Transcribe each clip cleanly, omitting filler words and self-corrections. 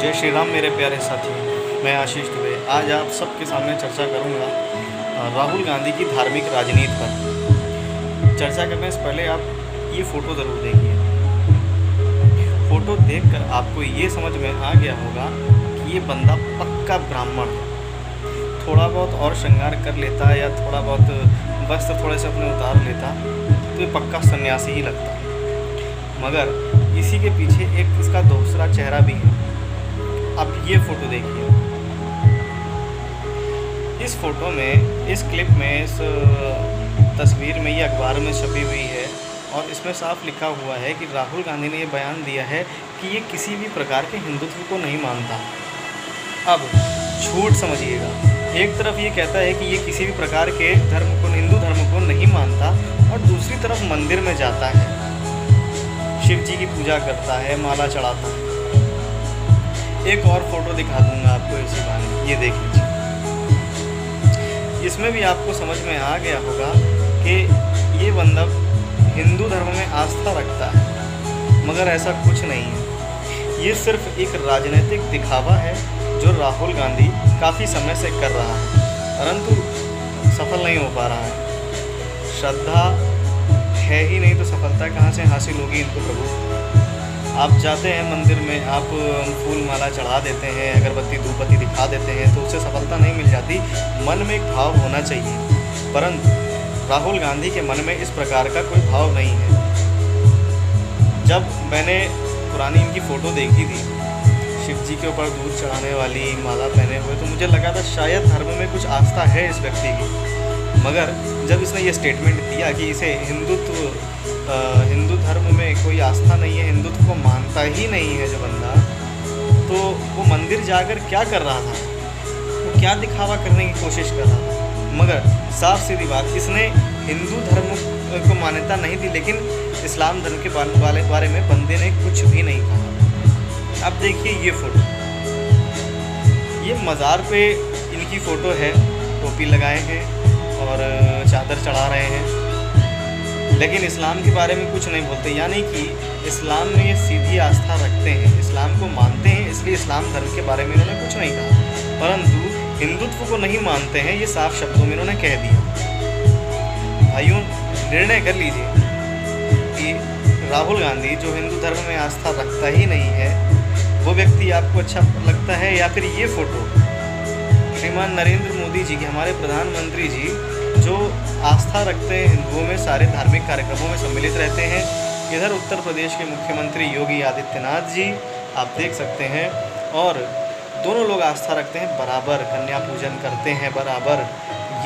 जय श्री राम मेरे प्यारे साथी। मैं आशीष दुबे आज आप सबके सामने चर्चा करूंगा राहुल गांधी की धार्मिक राजनीति पर। चर्चा करने से पहले आप ये फ़ोटो ज़रूर देखिए। फ़ोटो देखकर आपको ये समझ में आ गया होगा कि ये बंदा पक्का ब्राह्मण है। थोड़ा बहुत और श्रृंगार कर लेता या थोड़ा बहुत वस्त्र थोड़े से अपने उतार लेता तो ये पक्का सन्यासी ही लगता। मगर इसी के पीछे एक इसका दूसरा चेहरा भी है। अब ये फ़ोटो देखिए। इस फ़ोटो में, इस क्लिप में, इस तस्वीर में, ये अखबार में छपी हुई है और इसमें साफ लिखा हुआ है कि राहुल गांधी ने ये बयान दिया है कि ये किसी भी प्रकार के हिंदुत्व को नहीं मानता। अब झूठ समझिएगा। एक तरफ ये कहता है कि ये किसी भी प्रकार के धर्म को, हिंदू धर्म को नहीं मानता और दूसरी तरफ मंदिर में जाता है, शिव जी की पूजा करता है, माला चढ़ाता है। एक और फोटो दिखा दूंगा आपको इसी बहाने, ये देख लीजिए। इसमें भी आपको समझ में आ गया होगा कि ये बंदा हिंदू धर्म में आस्था रखता है, मगर ऐसा कुछ नहीं है। ये सिर्फ एक राजनीतिक दिखावा है जो राहुल गांधी काफ़ी समय से कर रहा है, परंतु सफल नहीं हो पा रहा है। श्रद्धा है ही नहीं तो सफलता कहाँ से हासिल होगी इनको प्रभु। आप जाते हैं मंदिर में, आप फूल माला चढ़ा देते हैं, अगरबत्ती धूपबत्ती दिखा देते हैं तो उससे सफलता नहीं मिल जाती। मन में एक भाव होना चाहिए, परंतु राहुल गांधी के मन में इस प्रकार का कोई भाव नहीं है। जब मैंने पुरानी इनकी फ़ोटो देखी थी शिव जी के ऊपर दूध चढ़ाने वाली, माला पहने हुए, तो मुझे लगा था शायद धर्म में कुछ आस्था है इस व्यक्ति की। मगर जब इसने ये स्टेटमेंट दिया कि इसे हिंदू धर्म में कोई आस्था नहीं है, हिंदुत्व को मानता ही नहीं है जो बंदा, तो वो मंदिर जाकर क्या कर रहा था, वो क्या दिखावा करने की कोशिश कर रहा था। मगर साफ सीधी बात, इसने हिंदू धर्म को मान्यता नहीं दी, लेकिन इस्लाम धर्म के बारे में बंदे ने कुछ भी नहीं कहा। अब देखिए ये फ़ोटो, ये मज़ार पे इनकी फ़ोटो है, टोपी लगाए हैं और चादर चढ़ा रहे हैं, लेकिन इस्लाम के बारे में कुछ नहीं बोलते। यानी कि इस्लाम में ये सीधी आस्था रखते हैं, इस्लाम को मानते हैं, इसलिए इस्लाम धर्म के बारे में इन्होंने कुछ नहीं कहा, परंतु हिंदुत्व को नहीं मानते हैं, ये साफ शब्दों में इन्होंने कह दिया। भाइयों, निर्णय कर लीजिए कि राहुल गांधी जो हिंदू धर्म में आस्था रखता ही नहीं है, वो व्यक्ति आपको अच्छा लगता है, या फिर ये फ़ोटो श्रीमान नरेंद्र मोदी जी की, हमारे प्रधानमंत्री जी जो आस्था रखते हैं हिंदुओं में, सारे धार्मिक कार्यक्रमों में सम्मिलित रहते हैं। इधर उत्तर प्रदेश के मुख्यमंत्री योगी आदित्यनाथ जी आप देख सकते हैं, और दोनों लोग आस्था रखते हैं बराबर, कन्या पूजन करते हैं बराबर।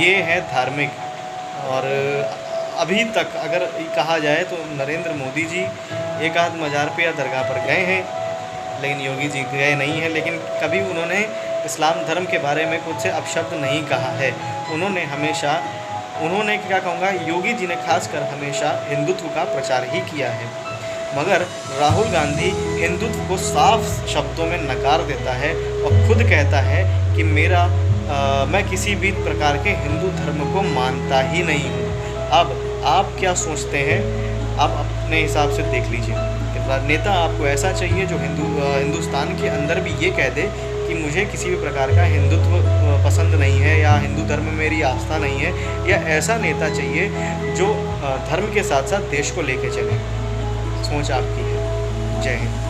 ये है धार्मिक। और अभी तक अगर कहा जाए तो नरेंद्र मोदी जी एक आध मज़ार पे या दरगाह पर गए हैं, लेकिन योगी जी गए नहीं हैं। लेकिन कभी उन्होंने इस्लाम धर्म के बारे में कुछ से अपशब्द नहीं कहा है। उन्होंने क्या कहूँगा, योगी जी ने खासकर हमेशा हिंदुत्व का प्रचार ही किया है। मगर राहुल गांधी हिंदुत्व को साफ शब्दों में नकार देता है और खुद कहता है कि मैं किसी भी प्रकार के हिंदू धर्म को मानता ही नहीं हूँ। अब आप क्या सोचते हैं, आप अपने हिसाब से देख लीजिए कि नेता आपको ऐसा चाहिए जो हिंदुस्तान के अंदर भी ये कह दे कि मुझे किसी भी प्रकार का हिंदुत्व पसंद नहीं है, या हिंदू धर्म में मेरी आस्था नहीं है, या ऐसा नेता चाहिए जो धर्म के साथ साथ देश को लेके चले। सोच आपकी है। जय हिंद।